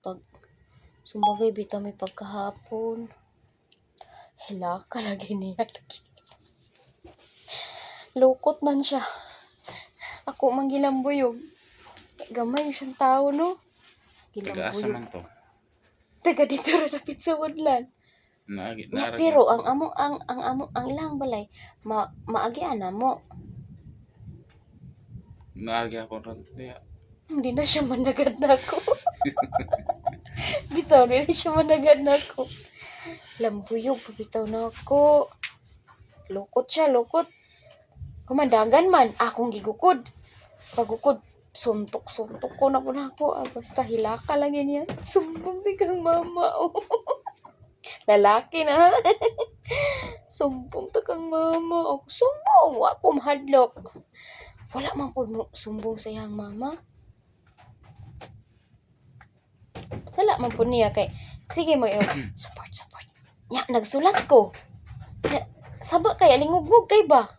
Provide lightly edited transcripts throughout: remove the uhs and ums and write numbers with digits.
pag sumbagay bitaw may pagkahapon. Hila ka lagi niya. Lukot man siya. Ako man gilambuyog. Gamay siyang tao, no? Taga-asa man to. Taga dito ra dapit sa Woodland. Pero ang ilang balay maagi ana mo. Naagi ako ron diya. Hindi na siya managad nako. Bitaw na siya managad nako. Lambuyog bitaw nako. Lukot siya, lukot. Kumandagan man akong gigukod. Pagukod suntok-suntok ko na po na ako. Basta hilaka lang yan. Sumbong di kang mama. Oh. Lalaki na. Sumbong ta kang mama. Oh, sumbong. Wa po mahadlok. Wala man po sumbong sa iyang mama. Sala man po niya kay sige support. Ya, nagsulat ko. Saba kay alingugmog kay ba?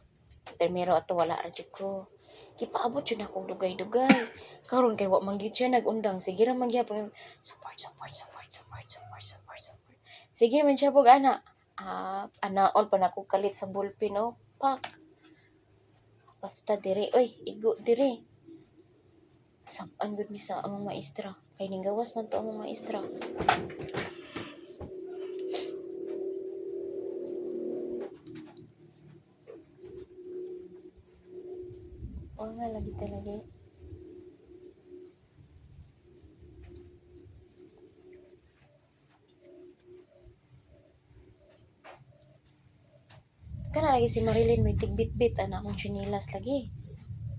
Pero ato wala ra jud ko. Kipaabot yun akong dugay-dugay. Karon kay wa man gyud siya nagundang. Sige ra man gyapon support. Sige man siya pug ana. Anaon pa nako kalit sa bulpin no. Pak. Basta dire, oy, igo dire. Saban gud mi sa among maestra. Kay ning gawas man to among maestra. O nga lagi talaga. Kana lagi si Marilyn may tigbit-bit ana akong chinilas lagi.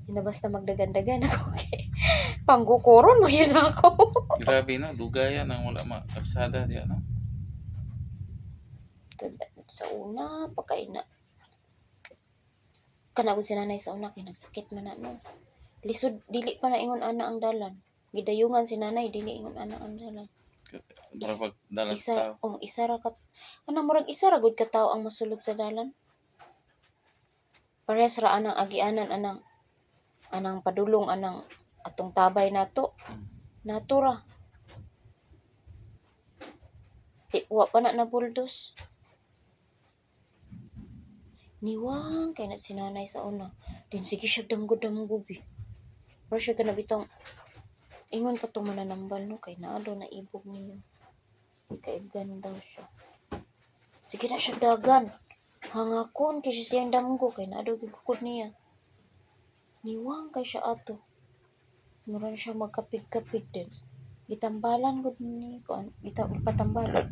Hindi basta magdagan-dagan ako kay panggukuron mo yun ako. Grabe no, dugayan ang wala makapsada diya no. Sa una pagkaina. Kana gud si nanay sa una kay nagsakit man na no. Lisod dili pa na ingon ana ang dalan. Gidayungan si nanay dili ingon ana ang dalan. Para pag dalan sa tao. Isa ra ka ana murag isa ra gud ka tawo ang masulod sa dalan. Pares ra anang agianan anang padulong anang atong tabay nato. Nato ra. Wa pa na buldos. Niwang kay na sinanay sa una. Din sige siya damgo-damgo bi. Pero siya ka bitang ingon pa itong mananambal no kay naado na ibog niyo. Kaibgan daw siya. Sige na siya dagan. Hangakon kay siya siyang damgo kay naado gigukod niya. Niwang kay siya ato. Mura siya magkapig-kapig din. Gitambalan gud ni kuan, patambalan.